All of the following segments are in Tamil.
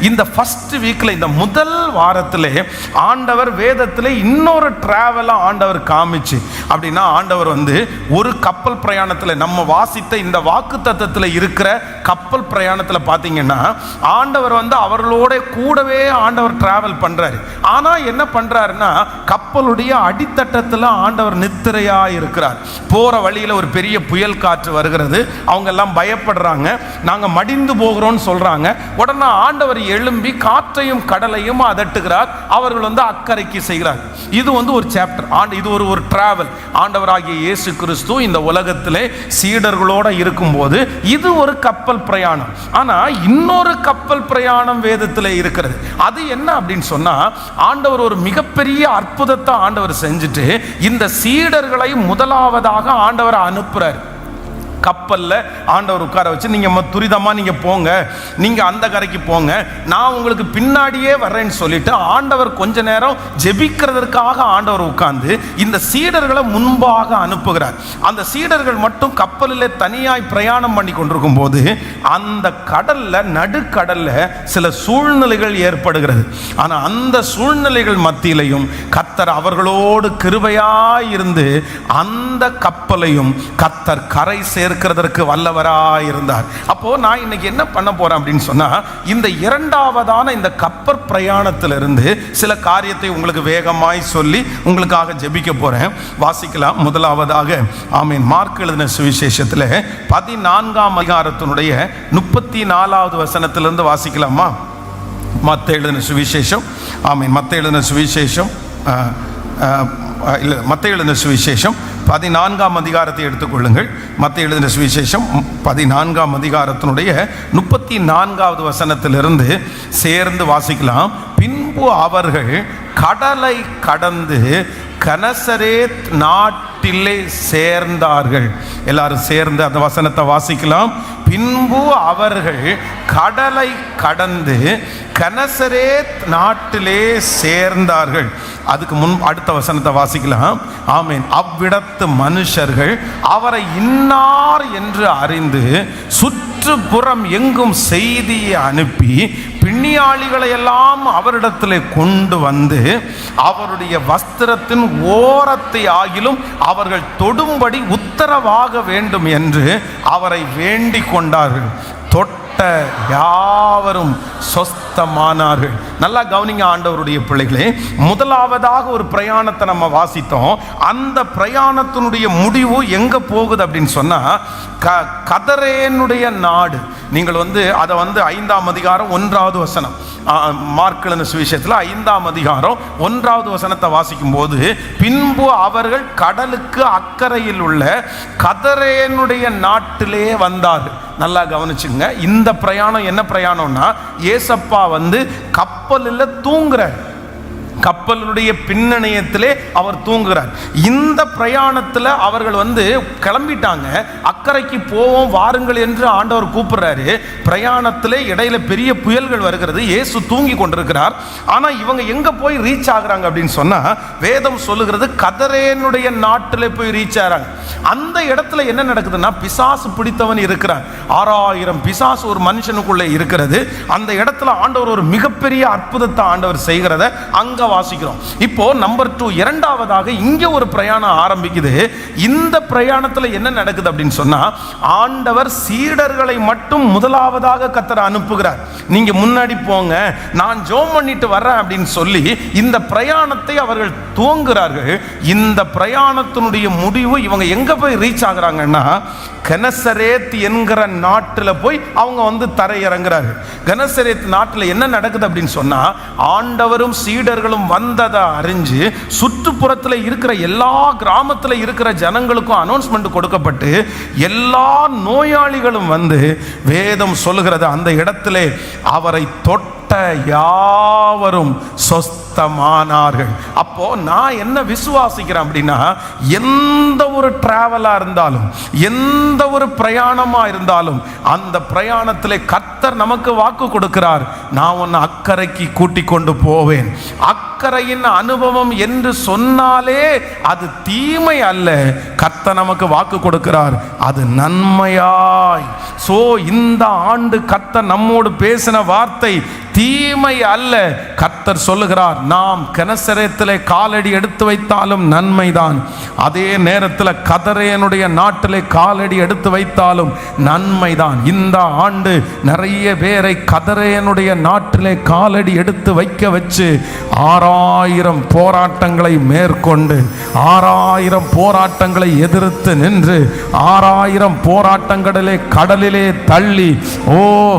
இந்த ஃபர்ஸ்ட் வீக்ல, இந்த முதல் வாரத்திலே ஆண்டவர் வேதத்திலே இன்னொரு டிராவலை ஆண்டவர் காமிச்சு, அப்படின்னா ஆண்டவர் வந்து ஒரு கப்பல் பிரயாணத்தில், நம்ம வாசித்த இந்த வாக்கு தத்தத்தில் இருக்கிற கப்பல் பிரயாணத்தில் பார்த்தீங்கன்னா ஆண்டவர் வந்து அவர்களோட கூடவே ஆண்டவர் டிராவல் பண்றாரு. ஆனா என்ன பண்றாருன்னா கப்பலுடைய அடித்தட்டத்தில் ஆண்டவர் நித்திரையா இருக்கிறார். போற வழியில ஒரு பெரிய புயல் காற்று வருகிறது, அவங்க எல்லாம் பயப்படுறாங்க, நாங்க மடிந்து போகிறோம்னு சொல்றாங்க. உடனே ஆண்டவர் எழும்பி காற்றையும் கடலையும் அதட்டுகிறார், அவர்கள் வந்து அக்கறைக்கு செய்கிறார். இது வந்து ஒரு சாப்டர். இது ஒரு டிராவல். ஆண்டவராகிய இயேசு கிறிஸ்து இந்த உலகத்திலே சீடர்களோட இருக்கும்போது இது ஒரு கப்பல் பிரயாணம். ஆனா இன்னொரு கப்பல் பிரயாணம் வேதத்திலே இருக்கிறது. அது என்ன அப்படின்னு சொன்னா, ஆண்டவர் ஒரு மிகப்பெரிய அற்புதத்தை ஆண்டவர் செஞ்சுட்டு இந்த சீடர்களை முதலாவதாக ஆண்டவர் அனுப்புறார். கப்பல்ல ஆண்டவர் உட்கார வச்சு, நீங்க துரிதமா நீங்க போங்க, நீங்க அந்த கரைக்கு போங்க, நான் உங்களுக்கு பின்னாடியே வர்றேன்னு சொல்லிட்டு ஆண்டவர் கொஞ்ச நேரம் ஜெபிக்கிறதற்காக ஆண்டவர் உட்கார்ந்து இந்த சீடர்களை முன்பாக அனுப்புகிறார். அந்த சீடர்கள் மட்டும் கப்பலில் தனியாய் பிரயாணம் பண்ணி கொண்டிருக்கும் போது அந்த கடல்ல, நடுக்கடல்ல சில சூழ்நிலைகள் ஏற்படுகிறது. ஆனா அந்த சூழ்நிலைகள் மத்தியிலையும் கர்த்தர் அவர்களோடு கிருபையாய் இருந்து அந்த கப்பலையும் கர்த்தர் கரை இருக்கிறதற்கு வல்லவராய் இருந்தார். அப்போ நான் இன்னைக்கு என்ன பண்ண போறேன் அப்படின்னு சொன்னா, இந்த இரண்டாவதான இந்த கப்பல் பிரயாணத்திலிருந்து சில காரியத்தை உங்களுக்கு வேகமாய் சொல்லி உங்களுக்காக ஜெபிக்க போறேன். வாசிக்கலாம். முதலாவதாக ஆமென், மார்க் எழுதின சுவிசேஷத்தில் 14ஆம் அதிகாரத்தினுடைய 34வது வசனத்திலிருந்து வாசிக்கலாமா? மத்தேயு எழுதின சுவிசேஷம், ஆமென், மத்தேயு எழுதின சுவிசேஷம், மத்தேயு எழுதின சுவிசேஷம் 14ஆம் அதிகாரத்தை எடுத்துக்கொள்ளுங்கள். மத்தேயு எழுதின சுவிசேஷம் 14ஆம் அதிகாரத்தினுடைய 34வது வசனத்திலிருந்து சேர்ந்து வாசிக்கலாம். பின்பு அவர்கள் கடலை கடந்து கனசரேத் நாட்டிலே சேர்ந்தார்கள். எல்லாரும் சேர்ந்து அந்த வசனத்தை வாசிக்கலாம். பின்பு அவர்கள் கடலை கடந்து கனசரேத் நாட்டிலே சேர்ந்தார்கள். அதுக்கு முன் அடுத்த வசனத்தை வாசிக்கலாம். ஆமென். அவ்விடத்து மனுஷர்கள் அவரை இன்னார் என்று அறிந்து சுற்றுப்புறம் எங்கும் செய்தியை அனுப்பி பிணியாளிகளை எல்லாம் அவரிடத்தில் கொண்டு வந்து அவருடைய வஸ்திரத்தின் ஓரத்தை ஆகிலும் அவர்கள் தொடும்படி உத்தரவாக வேண்டும் என்று அவரை வேண்டிக் கொண்டார்கள். தொட்ட யாவரும் சொஸ்தமானார்கள். நல்லா கவனிங்க ஆண்டவருடைய பிள்ளைகளே, முதலாவதாக ஒரு பிரயாணத்தை நம்ம வாசித்தோம். அந்த பிரயாணத்தினுடைய முடிவு எங்க போகுது அப்படின்னு சொன்னா கதரேனுடைய நாடு. நீங்கள் வந்து அதை வந்து 5ஆம் அதிகாரம் 1வது வசனம், மார்க் எழுதின சுவிசேஷத்தில் 5ஆம் அதிகாரம் 1வது வசனத்தை வாசிக்கும் போது, பின்பு அவர்கள் கடலுக்கு அக்கறையில் உள்ள கதரேனுடைய நாட்டிலே வந்தார்கள். நல்லா கவனிச்சுங்க. இந்த பிரயாணம் என்ன பிரயாணம்னா, ஏசப்பா வந்து கப்பலில் தூங்குறார். கப்பலுடைய பின்னணியத்திலே அவர் தூங்குகிறார். இந்த பிரயாணத்தில் அவர்கள் வந்து கிளம்பிட்டாங்க. அக்கறைக்கு போவோம் வாருங்கள் என்று ஆண்டவர் கூப்பிடுறாரு. பிரயாணத்திலே இடையில பெரிய புயல்கள் வருகிறது. இயேசு தூங்கி கொண்டிருக்கிறார். ஆனால் இவங்க எங்க போய் ரீச் ஆகுறாங்க அப்படின்னு சொன்னா, வேதம் சொல்லுகிறது கதரேனுடைய நாட்டிலே போய் ரீச் ஆகிறாங்க. அந்த இடத்துல என்ன நடக்குதுன்னா, பிசாசு பிடித்தவன் இருக்கிறான். 6000 பிசாசு ஒரு மனுஷனுக்குள்ளே இருக்கிறது. அந்த இடத்துல ஆண்டவர் ஒரு மிகப்பெரிய அற்புதத்தை ஆண்டவர் செய்கிறத அங்க வாசிக்கிறோம். இப்போ நம்பர் 2, இரண்டாவதாக இங்க ஒரு பிரயாணம் ஆரம்பிக்குது. இந்த பிரயாணத்துல என்ன நடக்குது அப்படின்னு சொன்னா, ஆண்டவர் சீடர்களை மட்டும் முதலாவதாக கர்த்தர் அனுப்புகிறார். நீங்க முன்னாடி போங்க, நான் ஜெபம் பண்ணிட்டு வர்றேன் அப்படின்னு சொல்லி இந்த பிரயாணத்தை அவர்கள் துவங்குகிறார்கள். இந்த பிரயாணத்தினுடைய முடிவு இவங்க எங்க போய் ரீச் ஆகுறாங்கன்னா, கனசரேத் என்கிற நாட்டில் போய் அவங்க வந்து தரையிறங்குறார்கள். கனசரேத் நாட்டில் என்ன நடக்குது அப்படின்னு சொன்னா, ஆண்டவரும் சீடர்களும் வந்ததை அறிஞ்சு சுற்றுப்புறத்தில் இருக்கிற எல்லா கிராமத்தில் இருக்கிற ஜனங்களுக்கும் அனௌன்ஸ்மெண்ட் கொடுக்கப்பட்டு எல்லா நோயாளிகளும் வந்து, வேதம் சொல்லுகிறது அந்த இடத்திலே அவரை தொட்ட யாவரும் சொஸ்தமானார்கள். அப்போ நான் என்ன விசுவாசிக்கிறேன் அப்படின்னா, எந்த ஒரு டிராவலா இருந்தாலும், எந்த ஒரு பிரயாணமா இருந்தாலும், அந்த பிரயாணத்திலே கர்த்தர் நமக்கு வாக்கு கொடுக்கிறார், நான் உன்னை அக்கறைக்கு கூட்டி கொண்டு போவேன், அக்கறையின் அனுபவம் என்று சொன்னாலே அது தீமை அல்ல. கர்த்தர் நமக்கு வாக்கு கொடுக்கிறார், அது நன்மையாய். சோ இந்த ஆண்டு கர்த்தர் நம்மோடு பேசின வார்த்தை தீமை அல்ல. கர்த்தர் சொல்லுகிறார், நாம் கெனசரேத்திலே காலடி எடுத்து வைத்தாலும் நன்மைதான், அதே நேரத்தில் கதரேனுடைய நாட்டிலே காலடி எடுத்து வைத்தாலும் நன்மைதான். இந்த ஆண்டு நிறைய பேரை கதரேனுடைய நாட்டிலே காலடி எடுத்து வைக்க வச்சு 6000 போராட்டங்களை மேற்கொண்டு 6000 போராட்டங்களை எதிர்த்து நின்று 6000 போராட்டங்களிலே கடலிலே தள்ளி, ஓ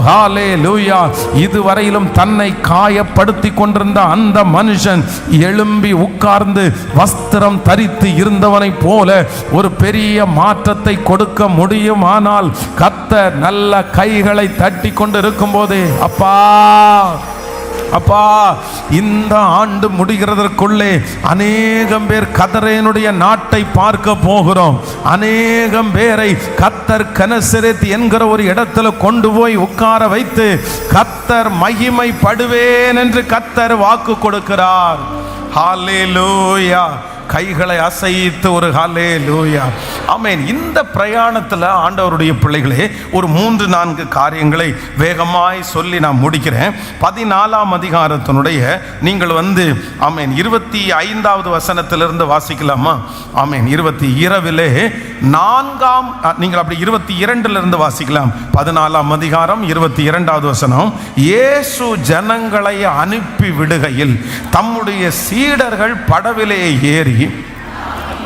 ஹல்லேலூயா, இதுவரையிலும் தன்னை காயப்படுத்தி கொண்டிருந்த அந்த மனுஷன் எழும்பி உட்கார்ந்து வஸ்திரம் தரித்து இருந்தவனை போல ஒரு பெரிய மாற்றத்தை கொடுக்க முடியுமானால் கர்த்தர் நல்ல கைகளை தட்டி கொண்டு இருக்கும் போதே, அப்பா அப்பா, இந்த ஆண்டு முடிகிறதற்குள்ளே அநேகம் பேர் கதரேனுடைய நாட்டை பார்க்க போகிறோம். அநேகம் பேரை கர்த்தர் கெனசரேத் என்கிற ஒரு இடத்துல கொண்டு போய் உட்கார வைத்து கர்த்தர் மகிமைப்படுவேன் என்று கர்த்தர் வாக்கு கொடுக்கிறார். ஹல்லேலூயா. கைகளை அசைத்து ஒரு ஹல்லேலூயா, ஆமென். இந்த பிரயாணத்தில் ஆண்டவருடைய பிள்ளைகளே ஒரு 3-4 காரியங்களை வேகமாய் சொல்லி நான் முடிக்கிறேன். 14ஆம் அதிகாரத்தினுடைய நீங்கள் ஆமென் 25வது வசனத்திலிருந்து வாசிக்கலாமா? ஆமென். இரவிலே 4ஆம் நீங்கள் அப்படி 22லிருந்து வாசிக்கலாம். 14ஆம் அதிகாரம் 22வது வசனம். இயேசு ஜனங்களை அனுப்பி விடுகையில் தம்முடைய சீடர்கள் படவிலே ஏறி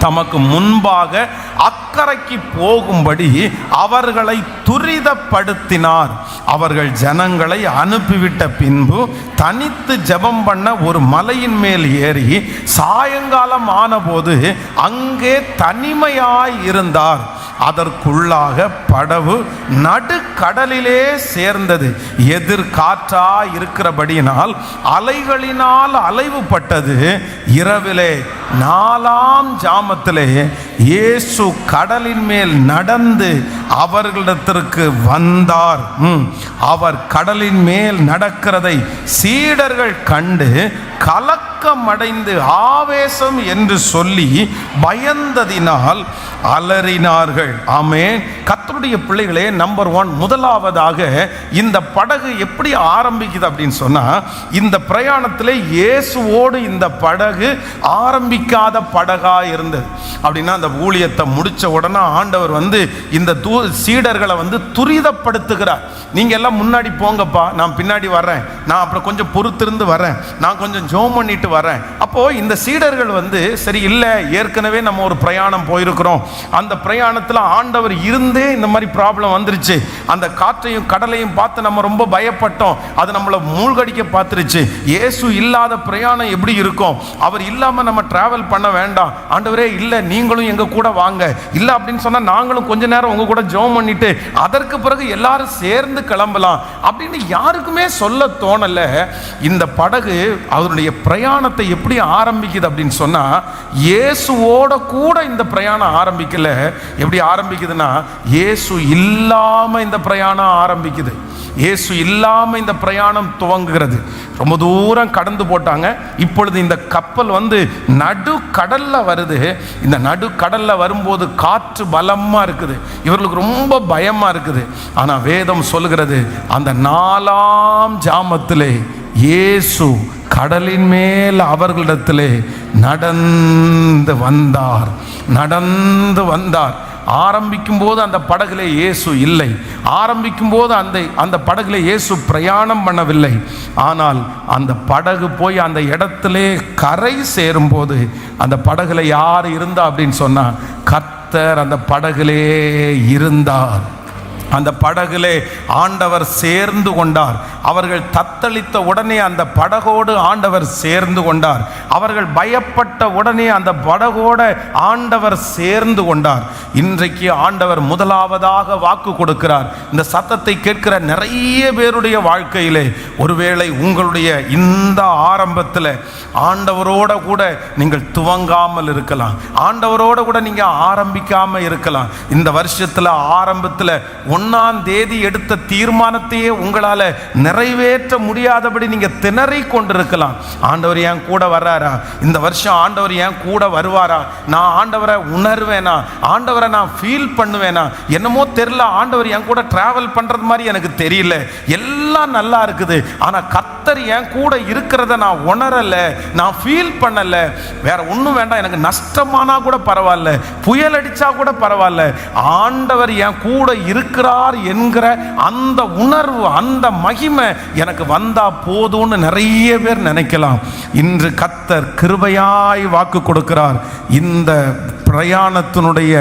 தமக்கு முன்பாக அக்கறைக்கு போகும்படி அவர்களை துரிதப்படுத்தினார். அவர்கள் ஜனங்களை அனுப்பிவிட்ட பின்பு தனித்து ஜெபம் பண்ண ஒரு மலையின் மேல் ஏறி சாயங்காலம் ஆனபோது அங்கே தனிமையாய் இருந்தார். அதற்குள்ளாக படவு நடுக்கடலிலே சேர்ந்தது. எதிர்காற்றா இருக்கிறபடியினால் அலைகளினால் அலைவுபட்டது. இரவிலே 4ஆம் ஜாமத்திலே இயேசு கடலின் மேல் நடந்து அவர்களிடத்திற்கு வந்தார். அவர் கடலின் மேல் நடக்கிறதை சீடர்கள் கண்டு கலக்கமடைந்து ஆவேசம் என்று சொல்லி பயந்ததினால் அலறினார்கள். ஆமென். கர்த்தருடைய பிள்ளைகளே, நம்பர் 1, முதலாவதாக இந்த படகு எப்படி ஆரம்பிக்குது அப்படின்னு சொன்னா, இந்த பிரயாணத்தில் இயேசுவோடு இந்த படகு ஆரம்பிக்காத படகா இருந்தது. அப்படின்னா அந்த ஊழியத்தை முடிச்ச உடனே ஆண்டவர் இந்த சீடர்களை துரிதப்படுத்துகிறார். நீங்க எல்லாம் முன்னாடி போங்கப்பா, நான் பின்னாடி வர்றேன், நான் அப்புறம் கொஞ்சம் பொறுத்திருந்து வரேன், நான் கொஞ்சம் ஜெபம் பண்ணிட்டு வரேன். அப்போ இந்த சீடர்கள் சரி இல்லை, ஏற்கனவே நம்ம ஒரு பிரயாணம் போயிருக்கிறோம், அந்த பிரயாணத்தில் ஆண்டவர் இருந்தே இந்த மாதிரி ப்ராப்ளம் வந்துருச்சு, அந்த காற்றையும் கடலையும் பார்த்து நம்ம ரொம்ப பயப்பட்டோம், அது நம்மளை மூழ்கடிக்க பார்த்துருச்சு. இயேசு இல்லாத பிரயாணம் எப்படி இருக்கும்? அவர் இல்லாமல் நம்ம டிராவல் பண்ண வேண்டாம். ஆண்டவரே இல்லை, நீங்களும் எங்க கூட வாங்க, இல்லை அப்படின்னு சொன்னா நாங்களும் கொஞ்ச நேரம் உங்க கூட ஜெபம் பண்ணிட்டு அதற்கு பிறகு எல்லாரும் சேர்ந்து கிளம்பலாம் அப்படின்னு யாருக்குமே சொல்ல தோணல. இந்த படகு அவருடைய பிரயாணத்தை எப்படி ஆரம்பிக்குது அப்படின்னு சொன்னா, இயேசுவோட கூட இந்த பிரயாணம் ஆரம்பிக்கல. எப்படி ஆரம்பிக்குதுன்னா, இயேசு இல்லாம இந்த பிரயாணம் ஆரம்பிக்குது. இயேசு இல்லாம இந்த பிரயாணம் துவங்குகிறது. ரொம்ப தூரம் கடந்து போட்டாங்க. இப்பொழுது இந்த கப்பல் நடுக்கடல்ல வருது. இந்த நடுக்கடல்ல வரும்போது காற்று பலமா இருக்குது. இவர்களுக்கு ரொம்ப பயமா இருக்குது. ஆனா வேதம் சொல்லுகிறது, அந்த 4ஆம் ஜாமத்திலே இயேசு கடலின் மேல் அவர்களிடத்திலே நடந்து வந்தார். ஆரம்பிக்கும் போது அந்த படகுல இயேசு இல்லை. ஆரம்பிக்கும் போது அந்த படகுல இயேசு பிரயாணம் பண்ணவில்லை. ஆனால் அந்த படகு போய் அந்த இடத்திலே கரை சேரும் போது அந்த படகுல யார் இருந்தா அப்படின்னு சொன்னா, கர்த்தர் அந்த படகுலே இருந்தார். அந்த படகுலே ஆண்டவர் சேர்ந்து கொண்டார். அவர்கள் தத்தளித்த உடனே அந்த படகோடு ஆண்டவர் சேர்ந்து கொண்டார். அவர்கள் பயப்பட்ட உடனே அந்த படகோட ஆண்டவர் சேர்ந்து கொண்டார். இன்றைக்கு ஆண்டவர் முதலாவதாக வாக்கு கொடுக்கிறார். இந்த சத்தத்தை கேட்கிற நிறைய பேருடைய வாழ்க்கையிலே ஒருவேளை உங்களுடைய இந்த ஆரம்பத்தில் ஆண்டவரோட கூட நீங்கள் துவங்காமல் இருக்கலாம். ஆண்டவரோட கூட நீங்க ஆரம்பிக்காம இருக்கலாம். இந்த வருஷத்துல ஆரம்பத்தில் 1ஆம் தேதி எடுத்த தீர்மானத்தையே உங்களால நிறைவேற்ற முடியாதபடி நீங்க திணறி கொண்டிருக்கலாம். ஆண்டவர் என் கூட வர்றாரா, இந்த வருஷம் ஆண்டவர் என் கூட வருவாரா, நான் ஆண்டவரை உணர்வேனா, ஆண்டவரை நான் ஃபீல் பண்ணுவேனா, என்னமோ தெரியல, ஆண்டவர் என் கூட டிராவல் பண்றது மாதிரி எனக்கு தெரியல, எல்லாம் நல்லா இருக்குது, ஆனா கர்த்தர் என் கூட இருக்கிறத நான் உணரல, நான் ஃபீல் பண்ணல. வேற ஒன்றும் வேண்டாம், எனக்கு நஷ்டமானா கூட பரவாயில்ல, புயல் அடிச்சா கூட பரவாயில்ல, ஆண்டவர் என் கூட இருக்கிறார் என்கிற அந்த உணர்வு, அந்த மகிமை எனக்கு வந்தா போதும்னு நிறைய பேர் நினைக்கலாம். இன்று கர்த்தர் கிருபையாய் வாக்கு கொடுக்கிறார். இந்த பிரயாணத்தினுடைய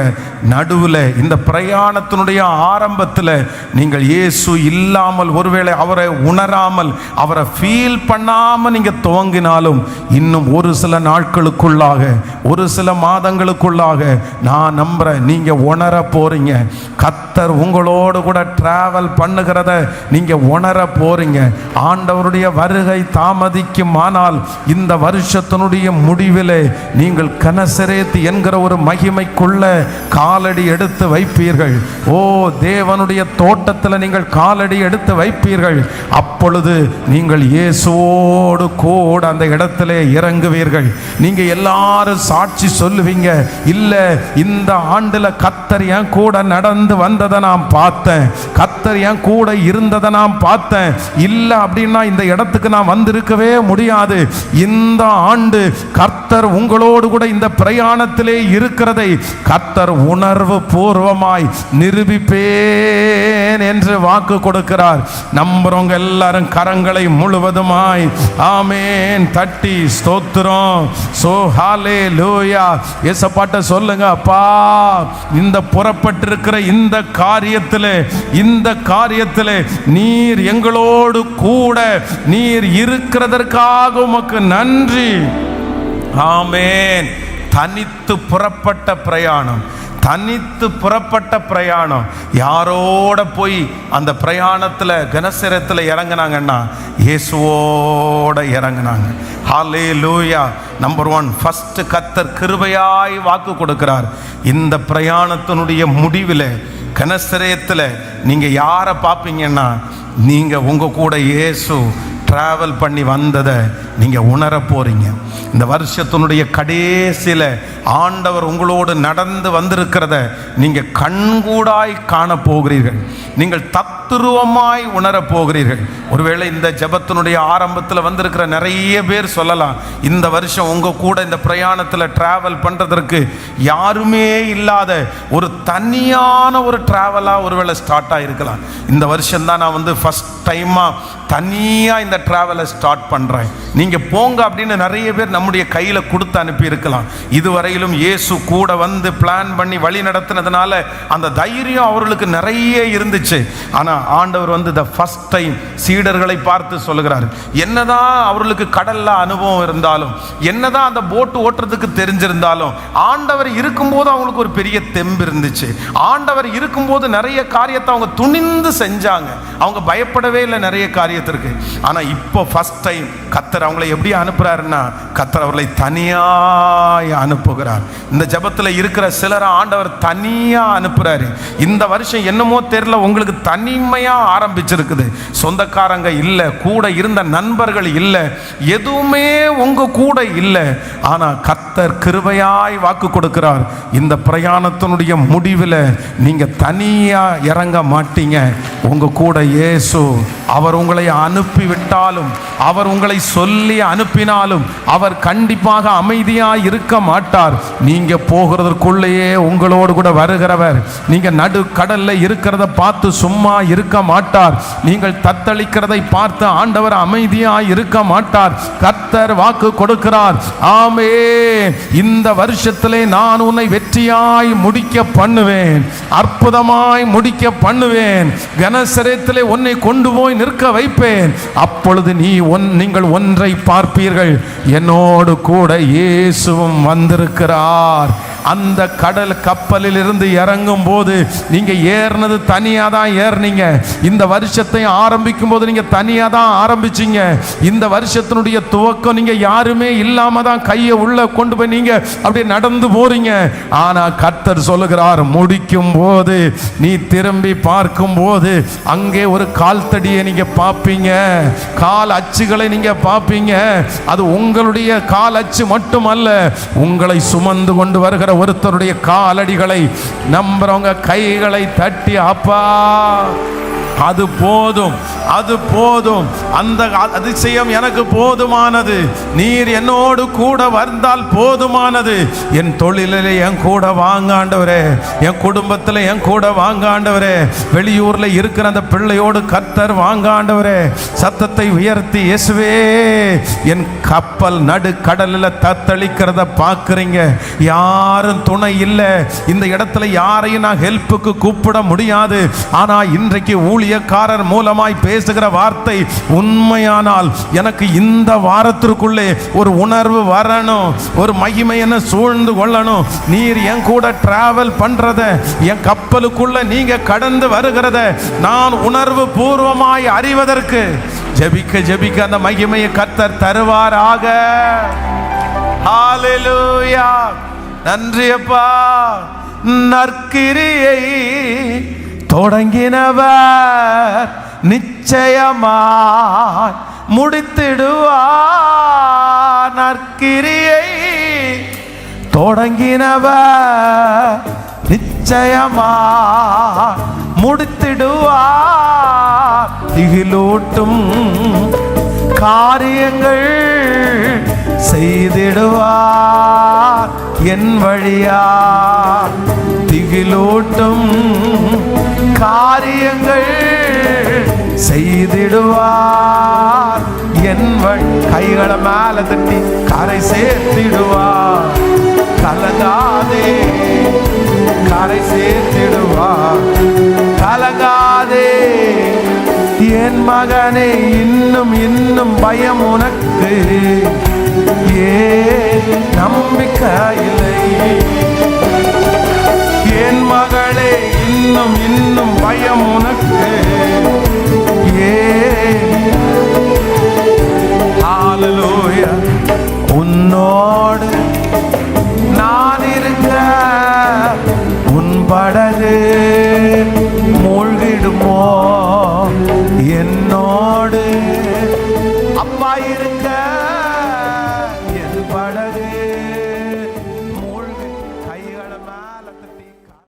நடுவில், இந்த பிரயாணத்தினுடைய ஆரம்பத்தில் நீங்கள் இயேசு இல்லாமல், ஒருவேளை அவரை உணராமல், அவரை ஃபீல் பண்ணாமல் நீங்கள் துவங்கினாலும் இன்னும் ஒரு சில நாட்களுக்குள்ளாக, ஒரு சில மாதங்களுக்குள்ளாக நான் நம்புறேன் நீங்கள் உணர போறீங்க. கர்த்தர் உங்களோடு கூட டிராவல் பண்ணுகிறத நீங்கள் உணர போறீங்க. ஆண்டவருடைய வருகை தாமதிக்குமானால் இந்த வருஷத்தினுடைய முடிவிலே நீங்கள் கனசரேத் என்கிற ஒரு மகிமைக்குள்ள காலடி எடுத்து வைப்பீர்கள். ஓ, தேவனுடைய தோட்டத்தில் நீங்கள் காலடி எடுத்து வைப்பீர்கள். அப்பொழுது நீங்கள் இயேசுவோடு கூட அந்த இடத்திலே இறங்குவீர்கள். நீங்க எல்லாரும் சாட்சி சொல்லுவீங்க, இல்ல இந்த ஆண்டுல கர்த்தர் என் கூட நடந்து வந்ததை நான் பார்த்தேன், கர்த்தர் என் கூட இருந்ததை நான் பார்த்தேன், இல்ல அப்படின்னா இந்த இடத்துக்கு நான் வந்திருக்கவே முடியாது. இந்த ஆண்டு கர்த்தர் உங்களோடு கூட இந்த பிரயாணத்திலே இருக்கிறதை கர்த்தர் உணர்வு பூர்வமாய் நிரூபிப்பேன் என்று வாக்கு கொடுக்கிறார். நம்புறவங்க எல்லாரும் கரங்களை முழுவதுமாய் ஆமென் தட்டி ஸ்தோத்திரம். சோ ஹல்லேலூயா. இயேசுப்பாட்ட சொல்லுங்க, அப்பா இந்த புறப்பட்டிருக்கிற இந்த காரியத்திலே நீர் எங்களோடு கூட நீர் இருக்கிறதற்காக உமக்கு நன்றி. ஆமென். தனித்து புறப்பட்ட பிரயாணம், தனித்து புறப்பட்ட பிரயாணம். யாரோட போய் அந்த பிரயாணத்தில் கனசரத்தில் இறங்கினாங்கன்னா இயேசுவோட இறங்கினாங்க. ஹல்லேலூயா. நம்பர் 1, ஃபர்ஸ்ட் கர்த்தர் கிருபையாய் வாக்கு கொடுக்கிறார். இந்த பிரயாணத்தினுடைய முடிவில் கனசரேத்தில் நீங்கள் யாரை பார்ப்பீங்கன்னா, நீங்கள் உங்கள் கூட இயேசு டிராவல் பண்ணி வந்ததை நீங்கள் உணர போறீங்க. இந்த வருஷத்தினுடைய கடைசியில் ஆண்டவர் உங்களோடு நடந்து வந்திருக்கிறத நீங்கள் கண்கூடாய் காண போகிறீர்கள். நீங்கள் தத்துருவமாய் உணர போகிறீர்கள். ஒருவேளை இந்த ஜெபத்தினுடைய ஆரம்பத்தில் வந்திருக்கிற நிறைய பேர் சொல்லலாம், இந்த வருஷம் உங்கள் கூட இந்த பிரயாணத்தில் டிராவல் பண்ணுறதற்கு யாருமே இல்லாத ஒரு தனியான ஒரு டிராவலாக ஒருவேளை ஸ்டார்ட் ஆகிருக்கலாம். இந்த வருஷம்தான் நான் ஃபர்ஸ்ட் டைமாக தனியாக இந்த டிராவலை ஸ்டார்ட் பண்ணுறேன், நீங்கள் போங்க அப்படின்னு நிறைய பேர் நம்முடைய கையில் கொடுத்து அனுப்பி இருக்கலாம். இதுவரையிலும் இயேசு கூட வந்து பிளான் பண்ணி வழி நடத்தினதுனால அந்த தைரியம் அவர்களுக்கு நிறைய இருந்துச்சு. ஆனால் ஆண்டவர் த ஃபர்ஸ்ட் டைம் சீடர்களை பார்த்து சொல்லுகிறார், என்னதான் அவர்களுக்கு கடல்ல அனுபவம் இருந்தாலும், என்னதான் அந்த போட்டு ஓட்டுறதுக்கு தெரிஞ்சிருந்தாலும், ஆண்டவர் இருக்கும்போது அவங்களுக்கு ஒரு பெரிய தெம்பு இருந்துச்சு. ஆண்டவர் இருக்கும்போது நிறைய காரியத்தை அவங்க துணிந்து செஞ்சாங்க, அவங்க பயப்படவே இல்லை நிறைய காரியத்திற்கு. ஆனால் இப்போ ஃபர்ஸ்ட் டைம் கர்த்தர் அவங்களை எப்படி அனுப்புறாருன்னா, கர்த்தர் அவர்களை தனியாய் அனுப்புகிறார். இந்த ஜெபத்தில் இருக்கிற சிலரை ஆண்டவர் தனியா அனுப்புறாரு. இந்த வருஷம் என்னமோ தெரியல, உங்களுக்கு தனிமையா ஆரம்பிச்சிருக்குது. சொந்தக்காரங்க இல்லை, கூட இருந்த நண்பர்கள் இல்லை, எதுவுமே உங்க கூட இல்லை. ஆனா கர்த்தர் கிருபையாய் வாக்கு கொடுக்கிறார், இந்த பிரயாணத்தினுடைய முடிவில் நீங்க தனியா இறங்க மாட்டீங்க. உங்க கூட இயேசு, அவர் உங்களை அனுப்பிவிட்டாலும், அவர் உங்களை சொல்லி அனுப்பினாலும் அவர் கண்டிப்பாக அமைதியாக இருக்க மாட்டார். நீங்க போகிறதற்குள்ளேயே உங்களோடு கூட வருகிறவர். நீங்க நடு கடல்ல இருக்கிறத பார்த்து சும்மா இருக்க மாட்டார். நீங்கள் தத்தளிக்கிறதை பார்த்து ஆண்டவர் அமைதியாக இருக்க மாட்டார். கர்த்தர் வாக்கு கொடுக்கிறார், ஆமென், இந்த வருஷத்திலே நான் உன்னை வெற்றியாய் முடிக்க பண்ணுவேன், அற்புதமாய் முடிக்க பண்ணுவேன், கனசரேத்திலே உன்னை கொண்டு போய் நிற்க வைப்பேன். அப்பொழுது நீங்கள் ஒன்றை பார்ப்பீர்கள், என்னோடு கூட இயேசுவும் வந்திருக்கிறார். அந்த கடல் கப்பலில் இருந்து இறங்கும் போது நீங்க ஏறினது தனியா தான் ஏறினீங்க. இந்த வருஷத்தை ஆரம்பிக்கும் போது நீங்க தனியா தான் ஆரம்பிச்சீங்க. இந்த வருஷத்தினுடைய துவக்கம் நீங்க யாருமே இல்லாம தான் கையை உள்ள கொண்டு போய் நீங்க அப்படியே நடந்து போறீங்க. ஆனா கர்த்தர் சொல்லுகிறார், முடிக்கும் போது நீ திரும்பி பார்க்கும் போது அங்கே ஒரு கால் தடியை நீங்க பார்ப்பீங்க, கால் அச்சுகளை நீங்க பார்ப்பீங்க. அது உங்களுடைய கால் அச்சு மட்டுமல்ல, உங்களை சுமந்து கொண்டு வருகிற ஒருத்தருடைய காலடிகளை நம்புறவங்க கைகளை தட்டி, அப்பா அது போதும், அது போதும், அந்த அதிசயம் எனக்கு போதுமானது, நீர் என்னோடு கூட வந்தால் போதுமானது, என் தொழிலில் என் கூட வாங்க ஆண்டவரே, என் குடும்பத்தில் என் கூட வாங்க ஆண்டவரே, வெளியூர்ல இருக்கிற அந்த பிள்ளையோடு கர்த்தர் வாங்க ஆண்டவரே. சத்தத்தை உயர்த்தி, இயேசுவே, என் கப்பல் நடு கடலில் தத்தளிக்கிறத பார்க்குறீங்க, யாரும் துணை இல்லை, இந்த இடத்துல யாரையும் நான் ஹெல்ப்புக்கு கூப்பிட முடியாது. ஆனா இன்றைக்கு ஊழியக்காரர் மூலமாய் பேசுகிற வார்த்தை உண்மையானால் எனக்கு இந்த வாரத்திற்குள்ளே ஒரு உணர்வு வரணும், ஒரு மகிமை என்ன சூழ்ந்து கொள்ளணும். நீர் என் கூட டிராவல் பண்றத, என் கப்பலுக்குள்ள நீங்க கடந்து வருகிறத நான் உணர்வு பூர்வமாய் அறிவதற்கு ஜெபிக்க ஜெபிக்க அந்த மகிமையை கர்த்தர் தருவாராக. ஹல்லேலூயா. நன்றி அப்பா. நற்கிரியை தொடங்கினவர் நிச்சயமாய் முடித்திடுவார். நற்கிரியை தொடங்கினவர் நிச்சயமாய் முடித்திடுவார். திகிலூட்டும் காரியங்கள் செய்திடுவார் என் வழியா. திகிலூட்டும் காரியங்கள் செய்திடுவார் என் வழி. கைகளை மேல தட்டி கரை சேர்த்திடுவார். கலங்காதே, கரை சேர்த்திடுவார். கலங்காதே என் மகனே, இன்னும் இன்னும் பயம் உனக்கு ஏன் நம்பிக்கை இல்லை? என் மகளே, இன்னும் இன்னும் பயம் உனக்கு ஏன்